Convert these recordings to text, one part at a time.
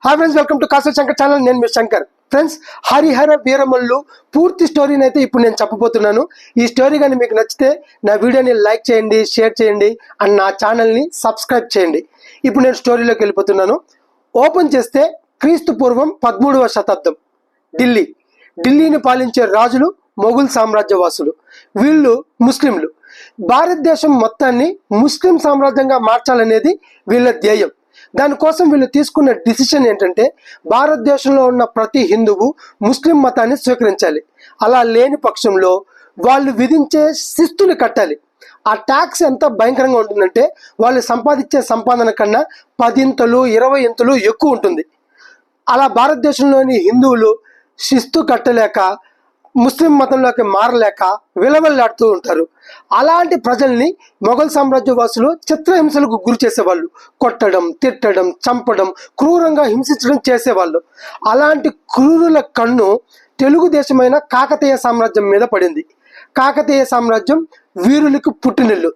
Hi friends, welcome to castle Shankar channel. నేను మీ Shankar. Friends, Harihara Veeramallu పూర్తి స్టోరీని అయితే ఇప్పుడు నేను చెప్పబోతున్నాను. ఈ స్టోరీ కానీ మీకు నచ్చితే నా వీడియోని లైక్ చేయండి, షేర్ చేయండి అండ్ నా ఛానల్ని సబ్స్క్రైబ్ చేయండి. ఇప్పుడు నేను స్టోరీలోకి వెళ్ళిపోతున్నాను. ఓపెన్ చేస్తే క్రీస్తు పూర్వం 13వ శతాబ్దం ఢిల్లీని పాలించే రాజులు మొఘల్ సామ్రాజ్యవాసులు. వీళ్ళు ముస్లింలు. భారతదేశం మొత్తాన్ని ముస్లిం సామ్రాజ్యంగా మార్చాలనేది వీళ్ళ ధ్యేయం. దానికోసం వీళ్ళు తీసుకున్న డిసిషన్ ఏంటంటే, భారతదేశంలో ఉన్న ప్రతి హిందువు ముస్లిం మతాన్ని స్వీకరించాలి. అలా లేని పక్షంలో వాళ్ళు విధించే శిస్తులు కట్టాలి. ఆ ట్యాక్స్ ఎంత భయంకరంగా ఉంటుందంటే, వాళ్ళు సంపాదించే సంపాదన కన్నా 10 ఇంతలు 20 ఇంతలు ఎక్కువ ఉంటుంది. అలా భారతదేశంలోని హిందువులు శిస్తు కట్టలేక ముస్లిం మతంలోకి మారలేక విలవల్లాడుతూ ఉంటారు. అలాంటి ప్రజల్ని మొఘల్ సామ్రాజ్యవాసులు చిత్రహింసలకు గురి చేసేవాళ్ళు. కొట్టడం, తిట్టడం, చంపడం, క్రూరంగా హింసించడం చేసేవాళ్ళు. అలాంటి క్రూరుల కన్ను తెలుగుదేశమైన కాకతీయ సామ్రాజ్యం మీద పడింది. కాకతీయ సామ్రాజ్యం వీరులకు పుట్టినిల్లు.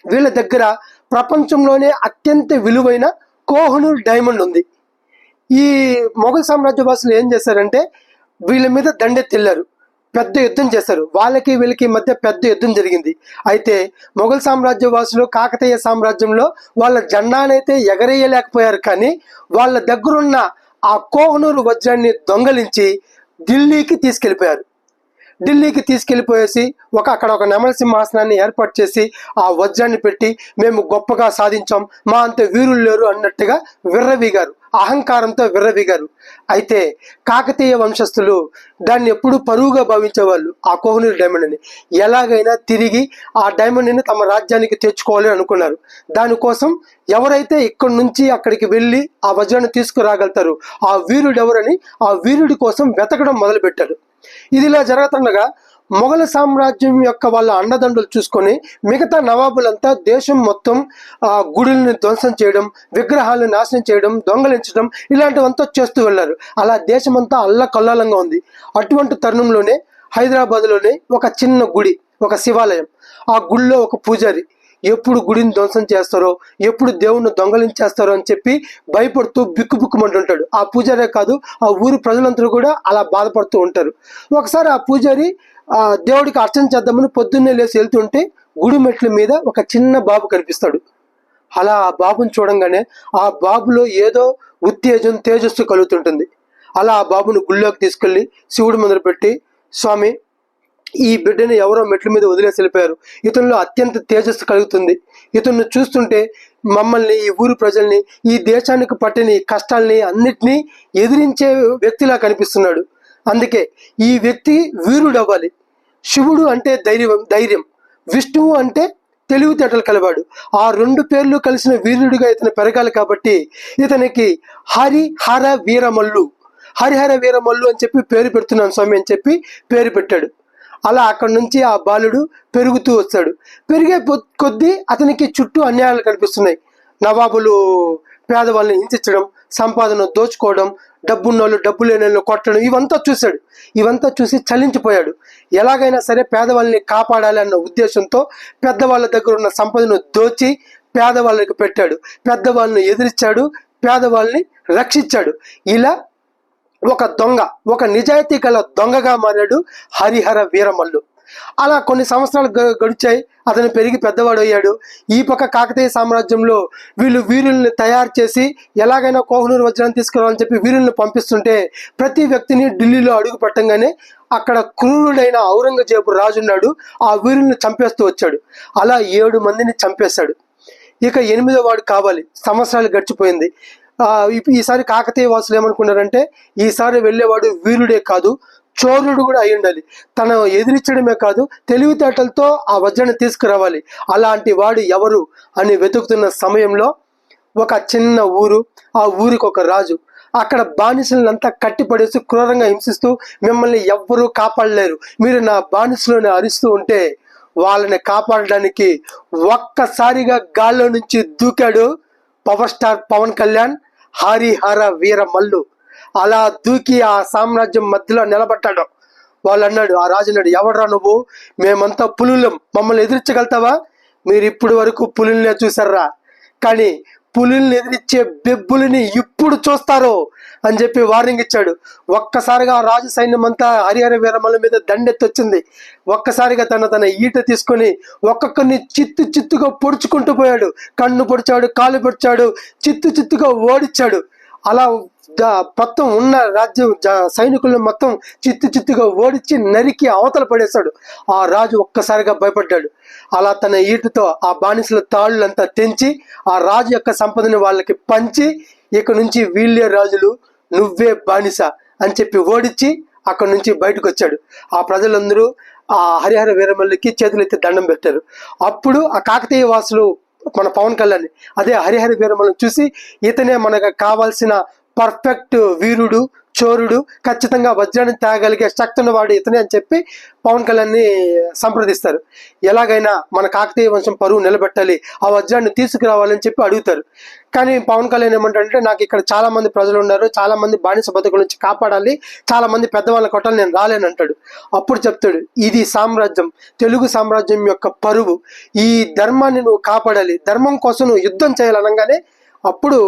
వీళ్ళ దగ్గర ప్రపంచంలోనే అత్యంత విలువైన కోహినూర్ డైమండ్ ఉంది. ఈ మొఘల్ సామ్రాజ్యవాసులు ఏం చేశారంటే, వీళ్ళ మీద దండెత్తిల్లారు. పెద్ద యుద్ధం చేశారు. వాళ్ళకి వీళ్ళకి మధ్య పెద్ద యుద్ధం జరిగింది. అయితే మొఘల్ సామ్రాజ్యవాసులు కాకతీయ సామ్రాజ్యంలో వాళ్ళ జెండానైతే ఎగరేయలేకపోయారు. కానీ వాళ్ళ దగ్గరున్న ఆ కోహినూర్ వజ్రాన్ని దొంగలించి ఢిల్లీకి తీసుకెళ్ళిపోయేసి అక్కడ ఒక నెమలి సింహాసనాన్ని ఏర్పాటు చేసి ఆ వజ్రాన్ని పెట్టి, మేము గొప్పగా సాధించాం, మా అంత వీరులు లేరు అన్నట్టుగా విర్రవీగారు. అహంకారంతో విర్రవీగారు. అయితే కాకతీయ వంశస్థులు దాన్ని ఎప్పుడు పరువుగా భావించేవాళ్ళు. ఆ కోహినూర్ డైమండ్ని ఎలాగైనా తిరిగి ఆ డైమండ్ని తమ రాజ్యానికి తెచ్చుకోవాలని అనుకున్నారు. దానికోసం ఎవరైతే ఇక్కడి నుంచి అక్కడికి వెళ్ళి ఆ వజ్రాన్ని తీసుకురాగలుగుతారు, ఆ వీరుడు ఎవరని ఆ వీరుడి కోసం వెతకడం మొదలుపెట్టారు. ఇదిలా జరుగుతుండగా మొఘల్ సామ్రాజ్యం యొక్క వాళ్ళ అండదండలు చూసుకొని మిగతా నవాబులంతా దేశం మొత్తం గుడుల్ని ధ్వంసం చేయడం, విగ్రహాలను నాశనం చేయడం, దొంగలించడం ఇలాంటివంతా చేస్తూ వెళ్ళారు. అలా దేశమంతా అల్లకల్లోలంగా ఉంది. అటువంటి తరుణంలోనే హైదరాబాద్లోనే ఒక చిన్న గుడి, ఒక శివాలయం. ఆ గుడిలో ఒక పూజారి ఎప్పుడు గుడిని ధ్వంసం చేస్తారో, ఎప్పుడు దేవుణ్ణి దొంగలించేస్తారో అని చెప్పి భయపడుతూ బిక్కుబుక్కుమంటుంటాడు. ఆ పూజారే కాదు, ఆ ఊరి ప్రజలందరూ కూడా అలా బాధపడుతూ ఉంటారు. ఒకసారి ఆ పూజారి దేవుడికి అర్చన చేద్దామని పొద్దున్నే లేచి వెళ్తుంటే గుడి మెట్ల మీద ఒక చిన్న బాబు కనిపిస్తాడు. అలా ఆ బాబుని చూడంగానే ఆ బాబులో ఏదో ఉత్తేజం, తేజస్సు కలుగుతుంటుంది. అలా ఆ బాబుని గుళ్ళోకి తీసుకెళ్ళి శివుడి ముందర పెట్టి, స్వామి, ఈ బిడ్డని ఎవరో మెట్ల మీద వదిలేసి వెళ్ళిపోయారు. ఇతనిలో అత్యంత తేజస్సు కలుగుతుంది. ఇతన్ని చూస్తుంటే మమ్మల్ని, ఈ ఊరి ప్రజల్ని, ఈ దేశానికి పట్టిన ఈ కష్టాల్ని అన్నిటినీ ఎదిరించే వ్యక్తిలా కనిపిస్తున్నాడు. అందుకే ఈ వ్యక్తి వీరుడు అవ్వాలి. శివుడు అంటే ధైర్యం, విష్ణువు అంటే తెలివితేటలు కలవాడు. ఆ 2 పేర్లు కలిసిన వీరుడిగా ఇతను పెరగాలి. కాబట్టి ఇతనికి హరిహర వీరమల్లు అని చెప్పి పేరు పెడుతున్నాను స్వామి అని చెప్పి పేరు పెట్టాడు. అలా అక్కడి నుంచి ఆ బాలుడు పెరుగుతూ వచ్చాడు. పెరిగే కొద్దీ అతనికి చుట్టూ అన్యాయాలు కనిపిస్తున్నాయి. నవాబులు పేదవాళ్ళని హింసించడం, సంపాదన దోచుకోవడం, డబ్బున్నోళ్ళు డబ్బు లేని వాళ్ళు కొట్టడం, ఇవంతా చూసి చలించిపోయాడు. ఎలాగైనా సరే పేదవాళ్ళని కాపాడాలి అన్న ఉద్దేశంతో పెద్దవాళ్ళ దగ్గర ఉన్న సంపదను దోచి పేదవాళ్ళకి పెట్టాడు. పెద్దవాళ్ళని ఎదిరించాడు, పేదవాళ్ళని రక్షించాడు. ఇలా ఒక నిజాయితీ గల దొంగగా మారాడు హరిహర వీరమల్లు. అలా కొన్ని సంవత్సరాలు గడిచాయి. అతను పెరిగి పెద్దవాడు అయ్యాడు. ఈ పక్క కాకతీయ సామ్రాజ్యంలో వీళ్ళు వీరుల్ని తయారు చేసి ఎలాగైనా కోహినూర్ వజ్రాన్ని తీసుకురావాలని చెప్పి వీరుల్ని పంపిస్తుంటే, ప్రతి వ్యక్తిని ఢిల్లీలో అడుగు పెట్టంగానే అక్కడ క్రూరుడైన ఔరంగజేబు రాజు ఉన్నాడు. ఆ వీరుల్ని చంపేస్తూ వచ్చాడు. అలా 7 మందిని చంపేశాడు. ఇక 8వ వాడు కావాలి. సంవత్సరాలు గడిచిపోయింది. ఈసారి కాకతీయ వాసులు ఏమనుకున్నారంటే, ఈసారి వెళ్ళేవాడు వీరుడే కాదు, చోరుడు కూడా అయి ఉండాలి. తను ఎదిరించడమే కాదు, తెలివితేటలతో ఆ వజ్రాన్ని తీసుకురావాలి. అలాంటి వాడు ఎవరు అని వెతుకుతున్న సమయంలో ఒక చిన్న ఊరు, ఆ ఊరికి ఒక రాజు. అక్కడ బానిసలంతా కట్టిపడేసి క్రూరంగా హింసిస్తూ, మిమ్మల్ని ఎవ్వరూ కాపాడలేరు, మీరు నా బానిసలోనే అరుస్తూ ఉంటే, వాళ్ళని కాపాడడానికి ఒక్కసారిగా గాల్లో నుంచి దూకాడు పవర్ స్టార్ పవన్ కళ్యాణ్, హరిహర వీరమల్లు. అలా దూకి ఆ సామ్రాజ్యం మధ్యలో నిలబడ్డాడు. ఆ రాజు అన్నాడు, ఎవడ్రా నువ్వు? మేమంతా పులులం, మమ్మల్ని ఎదిరించగలుగుతావా? మీరు ఇప్పుడు వరకు పులుల్నే చూసారా, కానీ పులిని ఎదిరించే బెబ్బులిని ఇప్పుడు చూస్తారు అని చెప్పి వార్నింగ్ ఇచ్చాడు. ఒక్కసారిగా రాజు సైన్యం అంతా హరిహర వీరమల్ల మీద దండెత్తొచ్చింది. ఒక్కసారిగా తన ఈట తీసుకొని ఒక్కొక్కరిని చిత్తుగా పొడుచుకుంటూ పోయాడు. కన్ను పొడిచాడు, కాలు పొడిచాడు, చిత్తుగా ఓడించాడు. అలా మొత్తం ఉన్న రాజ్యం సైనికులను మొత్తం చిత్తుగా ఓడించి నరికి అవతల పడేశాడు. ఆ రాజు ఒక్కసారిగా భయపడ్డాడు. అలా తన ఈటుతో ఆ బానిసల తాళ్ళంతా తెంచి ఆ రాజు యొక్క సంపదని వాళ్ళకి పంచి, ఇక నుంచి వీళ్ళే రాజులు, నువ్వే బానిస అని చెప్పి ఓడించి అక్కడి నుంచి బయటకు వచ్చాడు. ఆ ప్రజలందరూ ఆ హరిహర వీరమల్లికి చేతులెత్తి దండం పెట్టారు. అప్పుడు ఆ కాకతీయ వాసులు మన పవన్ కళ్యాణ్ అదే హరిహర వీరమల్ని చూసి, ఇతనే మనకు కావాల్సిన పర్ఫెక్ట్ వీరుడు, చోరుడు, ఖచ్చితంగా వజ్రాన్ని తాగలిగే శక్తి ఉన్నవాడు ఇతనే అని చెప్పి పవన్ కళ్యాణ్ని సంప్రదిస్తారు. ఎలాగైనా మన కాకతీయ వంశం పరువు నిలబెట్టాలి, ఆ వజ్రాన్ని తీసుకురావాలని చెప్పి అడుగుతారు. కానీ పవన్ కళ్యాణ్ ఏమంటాడంటే, నాకు ఇక్కడ చాలా మంది ప్రజలు ఉన్నారు, చాలా మంది బానిస బతుకుల నుంచి కాపాడాలి, చాలా మంది పెద్దవాళ్ళ కొట్టాలి, నేను రాలేను అంటాడు. అప్పుడు చెప్తాడు, ఇది సామ్రాజ్యం, తెలుగు సామ్రాజ్యం యొక్క పరువు, ఈ ధర్మాన్ని నువ్వు కాపాడాలి, ధర్మం కోసం నువ్వు యుద్ధం చేయాలనగానే అప్పుడు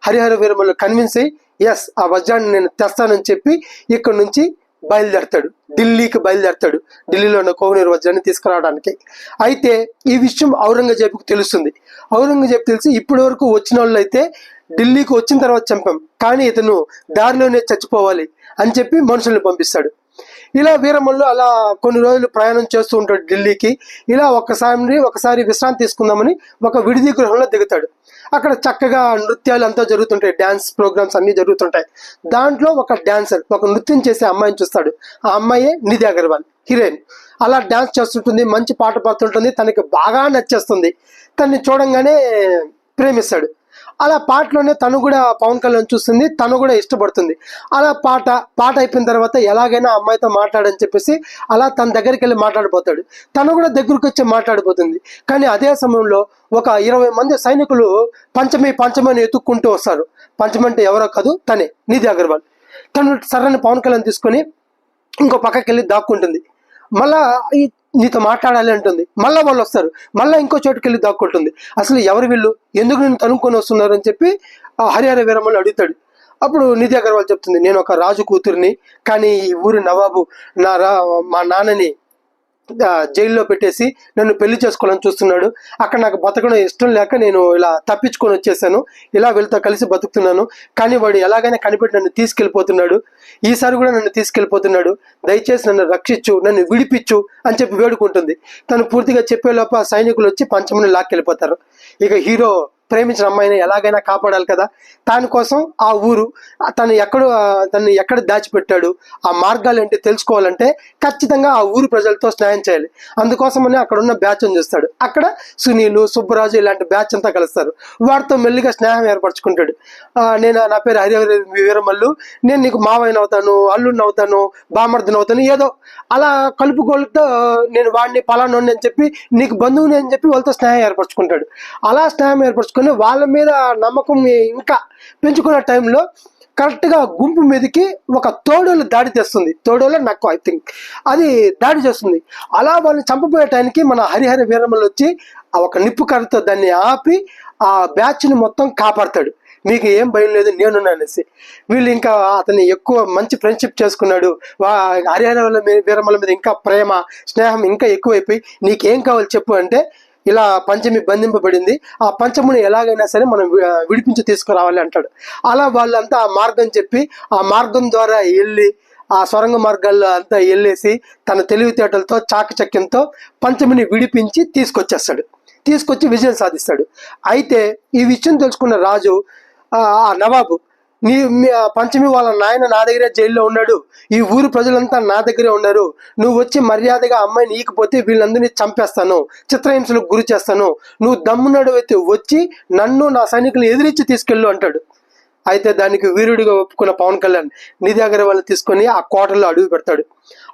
హరిహర వీరమల్లు కన్విన్స్ అయ్యి, ఎస్ ఆ వజ్రాన్ని నేను తెస్తానని చెప్పి ఇక్కడ నుంచి బయలుదేరతాడు, ఢిల్లీకి బయలుదేరతాడు, ఢిల్లీలో ఉన్న కోహినూర్ వజ్రాన్ని తీసుకురావడానికి. అయితే ఈ విషయం ఔరంగజేబుకు తెలుస్తుంది. ఔరంగజేబు తెలిసి ఇప్పటి వరకు వచ్చిన వాళ్ళు అయితే ఢిల్లీకి వచ్చిన తర్వాత చంపాం, కానీ ఇతను దారిలోనే చచ్చిపోవాలి అని చెప్పి మనుషుల్ని పంపిస్తాడు. ఇలా వీరమల్లు అలా కొన్ని రోజులు ప్రయాణం చేస్తూ ఉంటాడు ఢిల్లీకి. ఇలా ఒకసారి విశ్రాంతి తీసుకుందామని ఒక విడిది గృహంలో దిగుతాడు. అక్కడ చక్కగా నృత్యాలు అంతా జరుగుతుంటాయి, డ్యాన్స్ ప్రోగ్రామ్స్ అన్ని జరుగుతుంటాయి. దాంట్లో ఒక డాన్సర్, ఒక నృత్యం చేసే అమ్మాయిని చూస్తాడు. ఆ అమ్మాయే నిధి అగర్వాల్, హీరోయిన్. అలా డాన్స్ చేస్తుంటుంది, మంచి పాట పాడుతుంటుంది, తనకి బాగా నచ్చేస్తుంది. తనని చూడంగానే ప్రేమిస్తాడు. అలా పాటలోనే తను కూడా పవన్ కళ్యాణ్ చూస్తుంది, తను కూడా ఇష్టపడుతుంది. అలా పాట అయిపోయిన తర్వాత ఎలాగైనా అమ్మాయితో మాట్లాడని చెప్పేసి అలా తన దగ్గరికి వెళ్ళి మాట్లాడిపోతాడు. తను కూడా దగ్గరకు వచ్చి మాట్లాడిపోతుంది. కానీ అదే సమయంలో ఒక 20 మంది సైనికులు పంచమని ఎత్తుక్కుంటూ వస్తారు. పంచమంటే ఎవరో కాదు, తనే నిధి అగర్వాల్. తను సరైన పవన్ కళ్యాణ్ తీసుకొని ఇంకో పక్కకి వెళ్ళి దాక్కుంటుంది. మళ్ళా నీతో మాట్లాడాలి అంటుంది. మళ్ళీ వాళ్ళు వస్తారు, మళ్ళీ ఇంకో చోటుకి వెళ్ళి దాక్కుంటుంది. అసలు ఎవరు వీళ్ళు, ఎందుకు నేను తనుక్కొని వస్తున్నారు అని చెప్పి హరిహర వీరమల్లు అడుగుతాడు. అప్పుడు నిధి అగర్వాల్ చెప్తుంది, నేను ఒక రాజు కూతురిని, కానీ ఈ ఊరి నవాబు మా నాన్నని జైల్లో పెట్టేసి నన్ను పెళ్లి చేసుకోవాలని చూస్తున్నాడు. అక్కడ నాకు బతకడం ఇష్టం లేక నేను ఇలా తప్పించుకొని వచ్చేసాను, ఇలా వీళ్ళతో కలిసి బతుకుతున్నాను. కానీ వాడు ఎలాగైనా కనిపెట్టి నన్ను తీసుకెళ్ళిపోతున్నాడు, ఈసారి కూడా నన్ను తీసుకెళ్ళిపోతున్నాడు, దయచేసి నన్ను రక్షించు, నన్ను విడిపించు అని చెప్పి వేడుకుంటుంది. తను పూర్తిగా చెప్పేలోపు సైనికులు వచ్చి పంచమని లాక్కెళ్ళిపోతారు. ఇక హీరో ప్రేమించిన అమ్మాయిని ఎలాగైనా కాపాడాలి కదా, దానికోసం ఆ ఊరు తను ఎక్కడ దాచిపెట్టాడు, ఆ మార్గాలు ఏంటి తెలుసుకోవాలంటే ఖచ్చితంగా ఆ ఊరు ప్రజలతో స్నేహం చేయాలి. అందుకోసమని అక్కడ ఉన్న బ్యాచ్ అని చూస్తాడు. అక్కడ సునీలు, సుబ్బరాజు ఇలాంటి బ్యాచ్ అంతా కలుస్తారు. వాడితో మెల్లిగా స్నేహం ఏర్పరచుకుంటాడు. నా పేరు హరిహర వీరమల్లు, నేను నీకు మావయ్యని అవుతాను, అల్లుడిని అవుతాను, బామర్దిని అవుతాను, ఏదో అలా కలుపుకోలతో నేను వాడిని పలానోని అని చెప్పి నీకు బంధువుని అని చెప్పి వాళ్ళతో స్నేహం ఏర్పరచుకుంటాడు. అలా స్నేహం ఏర్పరచుకుని వాళ్ళ మీద నమ్మకం ఇంకా పెంచుకున్న టైంలో కరెక్ట్గా గుంపు మీదకి ఒక తోడోలు దాడి తెస్తుంది. తోడోలు నాకు ఐ థింక్ అది దాడి చేస్తుంది. అలా వాళ్ళని చంపబోయే టైంకి మన హరిహర వీరమల్లు వచ్చి ఒక నిప్పు కర్రతో దాన్ని ఆపి ఆ బ్యాచ్ని మొత్తం కాపాడతాడు. మీకు ఏం భయం లేదు, నేనున్నా అనేసి. వీళ్ళు ఇంకా అతన్ని ఎక్కువ మంచి ఫ్రెండ్షిప్ చేసుకున్నాడు. హరిహర వీరమల్లు మీద ఇంకా ప్రేమ, స్నేహం ఇంకా ఎక్కువైపోయి నీకేం కావాలి చెప్పు అంటే, ఇలా పంచమి బంధింపబడింది, ఆ పంచముని ఎలాగైనా సరే మనం విడిపించి తీసుకురావాలి అంటాడు. అలా వాళ్ళంతా ఆ మార్గం చెప్పి ఆ మార్గం ద్వారా వెళ్ళి ఆ సొరంగ మార్గాల్లో అంతా వెళ్ళేసి తన తెలివితేటలతో చాకచక్యంతో పంచమిని విడిపించి తీసుకొచ్చి విజయం సాధిస్తాడు. అయితే ఈ విషయం తెలుసుకున్న రాజు, ఆ నవాబు, పంచమి వాళ్ళ నాయన నా దగ్గరే జైల్లో ఉన్నాడు, ఈ ఊరు ప్రజలంతా నా దగ్గరే ఉన్నారు, నువ్వు వచ్చి మర్యాదగా అమ్మాయిని ఈకపోతే వీళ్ళందరినీ చంపేస్తాను, చిత్రహింసలకు గురి చేస్తాను, నువ్వు దమ్మున్నాడు అయితే వచ్చి నన్ను నా సైనికులు ఎదిరించి తీసుకెళ్ళు అంటాడు. అయితే దానికి వీరుడిగా ఒప్పుకున్న పవన్ కళ్యాణ్ నిధి అగర్వాల్ తీసుకొని ఆ కోటలో అడుగు పెడతాడు.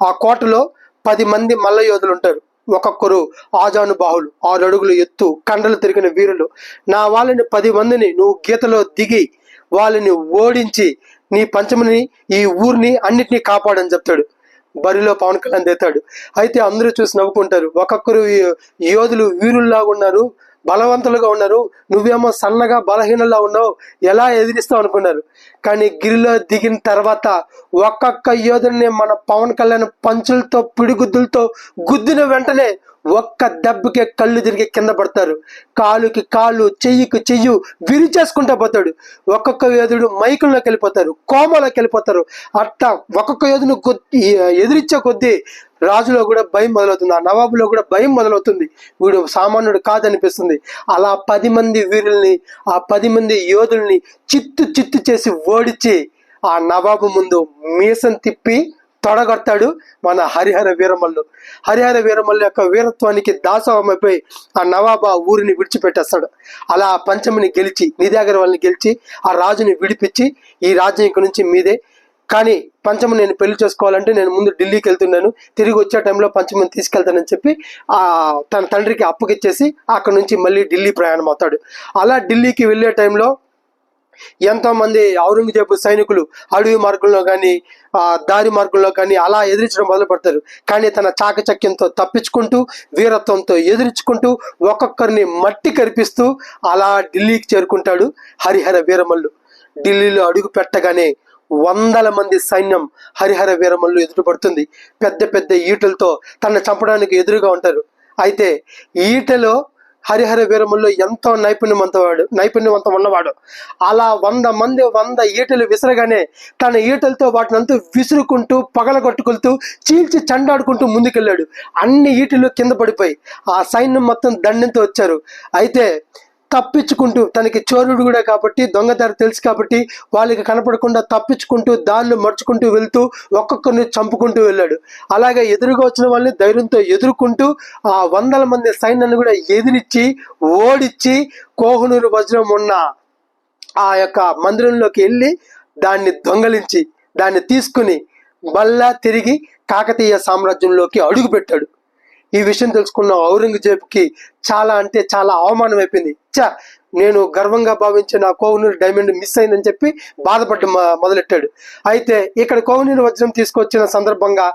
ఆ కోటలో 10 మంది మల్ల యోధులు ఉంటారు. ఒక్కొక్కరు ఆజానుబాహులు, 6 అడుగులు ఎత్తు, కండలు తిరిగిన వీరులు. నా వాళ్ళని 10 మందిని నువ్వు గీతలో దిగి వాళ్ళని ఓడించి నీ పంచమిని, ఈ ఊరిని అన్నిటినీ కాపాడని చెప్తాడు. బరిలో పవన్ కళ్యాణ్ దిగుతాడు. అయితే అందరూ చూసి నవ్వుకుంటారు. ఒక్కొక్కరు యోధులు వీరుల్లాగా ఉన్నారు, బలవంతులుగా ఉన్నారు, నువ్వేమో సన్నగా బలహీనంగా ఉన్నావు, ఎలా ఎదిరిస్తావు అనుకున్నారు. కానీ గిరిలో దిగిన తర్వాత ఒక్కొక్క యోధుడిని మన పవన్ కళ్యాణ్ పంచులతో పిడిగుద్దులతో గుద్దిన వెంటనే ఒక్క దెబ్బకే కళ్ళు తిరిగి కింద పడతారు. కాలుకి కాళ్ళు, చెయ్యికి చెయ్యి విరిచేసుకుంటా పోతాడు. ఒక్కొక్క యోధుడు మైకుల్లోకి వెళ్ళిపోతారు, కోమలోకి వెళ్ళిపోతారు. అట్టా ఒక్కొక్క యోధుని ఎదిరించే కొద్దీ రాజులో కూడా భయం మొదలవుతుంది, ఆ నవాబులో కూడా భయం మొదలవుతుంది. వీడు సామాన్యుడు కాదనిపిస్తుంది. అలా 10 మంది వీరుల్ని, ఆ 10 మంది యోధుల్ని చిత్తు చేసి ఓడించి ఆ నవాబు ముందు మీసం తిప్పి తొడగొడతాడు మన హరిహర వీరమల్లు. హరిహర వీరమల్లు యొక్క వీరత్వానికి దాసోహమైపోయి ఆ నవాబు ఆ ఊరిని విడిచిపెట్టేస్తాడు. అలా పంచమిని గెలిచి, నిదాగర్ వాళ్ళని గెలిచి ఆ రాజుని విడిపించి, ఈ రాజ్యం ఇక్కడి నుంచి మీదే, కానీ పంచమిని నేను పెళ్లి చేసుకోవాలంటే నేను ముందు ఢిల్లీకి వెళ్తున్నాను, తిరిగి వచ్చే టైంలో పంచమిని తీసుకెళ్తానని చెప్పి తన తండ్రికి అప్పగిచ్చేసి అక్కడ నుంచి మళ్ళీ ఢిల్లీ ప్రయాణం అవుతాడు. అలా ఢిల్లీకి వెళ్ళే టైంలో ఎంతో మంది ఔరంగజేబు సైనికులు అడవి మార్గంలో కానీ దారి మార్గంలో కానీ అలా ఎదిరించడం మొదలు పెడతారు. కానీ తన చాకచక్యంతో తప్పించుకుంటూ, వీరత్వంతో ఎదిరించుకుంటూ, ఒక్కొక్కరిని మట్టి కరిపిస్తూ అలా ఢిల్లీకి చేరుకుంటాడు హరిహర వీరమల్లు. ఢిల్లీలో అడుగు పెట్టగానే 100 మంది సైన్యం హరిహర వీరమల్లు ఎదురుపడుతుంది. పెద్ద పెద్ద ఈటలతో తనను చంపడానికి ఎదురుగా ఉంటారు. అయితే ఈటలో హరిహర వీరమల్లు ఎంతో నైపుణ్యవంతం ఉన్నవాడు. అలా 100 మంది 100 ఈటలు విసరగానే తన ఈటలతో వాటిని అంతా విసురుకుంటూ, పగలగొట్టుకుంటూ, చీల్చి చండాడుకుంటూ ముందుకెళ్ళాడు. అన్ని ఈటలు కింద పడిపోయి ఆ సైన్యం మొత్తం దండంతో వచ్చారు. అయితే తప్పించుకుంటూ, తనకి చోరుడు కూడా కాబట్టి, దొంగదారి తెలుసు కాబట్టి వాళ్ళకి కనపడకుండా తప్పించుకుంటూ, దారిలో మర్చుకుంటూ వెళ్తూ ఒక్కొక్కరిని చంపుకుంటూ వెళ్ళాడు. అలాగే ఎదురుగా వచ్చిన వాళ్ళని ధైర్యంతో ఎదుర్కొంటూ ఆ 100 మంది సైన్యాన్ని కూడా ఎదిరించి ఓడించి కోహనూరు వజ్రం ఉన్న ఆ యొక్క మందిరంలోకి వెళ్ళి దాన్ని దొంగలించి దాన్ని తీసుకుని మళ్ళా తిరిగి కాకతీయ సామ్రాజ్యంలోకి అడుగుపెట్టాడు. ఈ విషయం తెలుసుకున్న ఔరంగజేబుకి చాలా అంటే చాలా అవమానం అయిపోయింది. నేను గర్వంగా భావించిన నా కోహినూరు డైమండ్ మిస్ అయిందని చెప్పి బాధపడ్డ మొదలెట్టాడు. అయితే ఇక్కడ కోహినూరు వజ్రం తీసుకొచ్చిన సందర్భంగా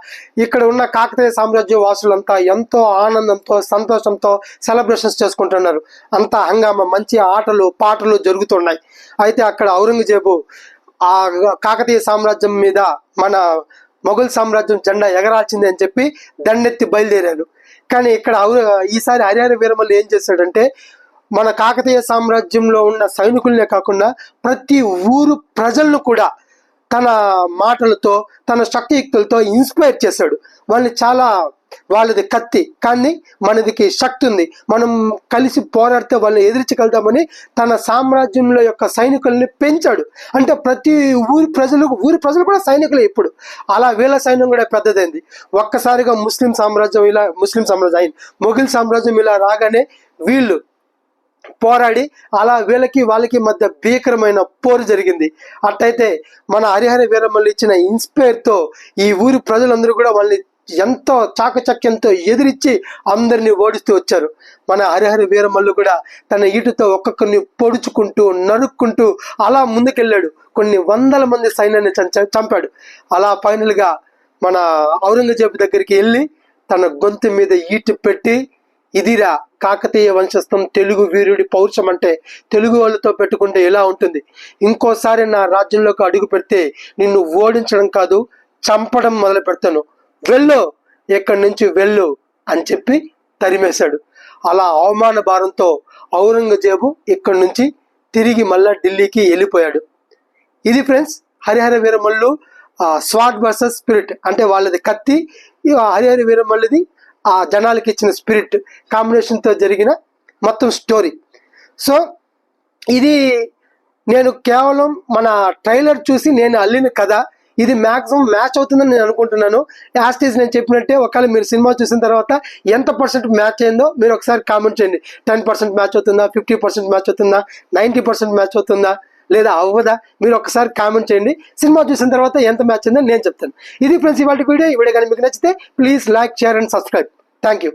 ఇక్కడ ఉన్న కాకతీయ సామ్రాజ్య వాసులంతా ఎంతో ఆనందంతో, సంతోషంతో సెలబ్రేషన్స్ చేసుకుంటున్నారు. అంతా హంగామా, మంచి ఆటలు పాటలు జరుగుతున్నాయి. అయితే అక్కడ ఔరంగజేబు ఆ కాకతీయ సామ్రాజ్యం మీద మన మొఘల్ సామ్రాజ్యం జెండా ఎగరాల్చింది అని చెప్పి దండెత్తి బయలుదేరారు. కానీ ఇక్కడ ఈసారి హరిహర వీరమల్లు ఏం చేశాడంటే, మన కాకతీయ సామ్రాజ్యంలో ఉన్న సైనికులనే కాకుండా ప్రతి ఊరు ప్రజలను కూడా తన మాటలతో, తన శక్తియుక్తులతో ఇన్స్పైర్ చేశాడు. వాళ్ళది కత్తి కానీ మనదికి శక్తి ఉంది, మనం కలిసి పోరాడితే వాళ్ళని ఎదిరించగలుగుతామని తన సామ్రాజ్యంలో యొక్క సైనికుల్ని పెంచాడు. అంటే ప్రతి ఊరి ప్రజలు కూడా సైనికులే ఇప్పుడు. అలా వీళ్ళ సైన్యం కూడా పెద్దదైంది. ఒక్కసారిగా ముస్లిం సామ్రాజ్యం అయింది. మొఘల్ సామ్రాజ్యం ఇలా రాగానే వీళ్ళు పోరాడి అలా వాళ్ళకి మధ్య భీకరమైన పోరు జరిగింది. అట్టయితే మన హరిహర వీరమల్లు ఇచ్చిన ఇన్స్పైర్తో ఈ ఊరి ప్రజలందరూ కూడా వాళ్ళని ఎంతో చాకచక్యంతో ఎదిరించి అందరినీ ఓడిస్తూ వచ్చారు. మన హరిహర వీరమల్లు కూడా తన ఈటుతో ఒక్కొక్కరిని పొడుచుకుంటూ, నరుక్కుంటూ అలా ముందుకెళ్ళాడు. కొన్ని 100 మంది సైన్యాన్ని చంపాడు. అలా ఫైనల్గా మన ఔరంగజేబు దగ్గరికి వెళ్ళి తన గొంతు మీద ఈటు పెట్టి, ఇదిరా కాకతీయ వంశస్థం, తెలుగు వీరుడి పౌరుషం అంటే తెలుగు వాళ్ళతో పెట్టుకుంటే ఎలా ఉంటుంది, ఇంకోసారి నా రాజ్యంలోకి అడుగు పెడితే నిన్ను ఓడించడం కాదు చంపడం మొదలు పెడతాను, వెళ్ళు, ఎక్కడి నుంచి వెళ్ళు అని చెప్పి తరిమేశాడు. అలా అవమాన భారంతో ఔరంగజేబు ఇక్కడి నుంచి తిరిగి మళ్ళా ఢిల్లీకి వెళ్ళిపోయాడు. ఇది friends Harihara Veeramallu స్వాడ్ versus spirit, అంటే వాళ్ళది కత్తి, హరిహర వీరమల్లుది ఆ జనాలకి ఇచ్చిన స్పిరిట్ కాంబినేషన్తో జరిగిన మొత్తం స్టోరీ. సో ఇది నేను కేవలం మన ట్రైలర్ చూసి నేను అల్లిన కథ. ఇది మ్యాక్సిమం మ్యాచ్ అవుతుందని నేను అనుకుంటున్నాను. యాస్టీజ్ నేను చెప్పినట్టే ఒకవేళ మీరు సినిమా చూసిన తర్వాత ఎంత % మ్యాచ్ అయిందో మీరు ఒకసారి కామెంట్ చేయండి. 10% మ్యాచ్ అవుతుందా, 50% మ్యాచ్ అవుతుందా, 90% మ్యాచ్ అవుతుందా, లేదా అవ్వదా, మీరు ఒకసారి కామెంట్ చేయండి. సినిమా చూసిన తర్వాత ఎంత మ్యాచ్ అయిందో నేను చెప్తాను. ఇది ఫ్రెండ్స్ ఇవాళ వీడియో కానీ మీకు నచ్చితే please like, share and subscribe. Thank you.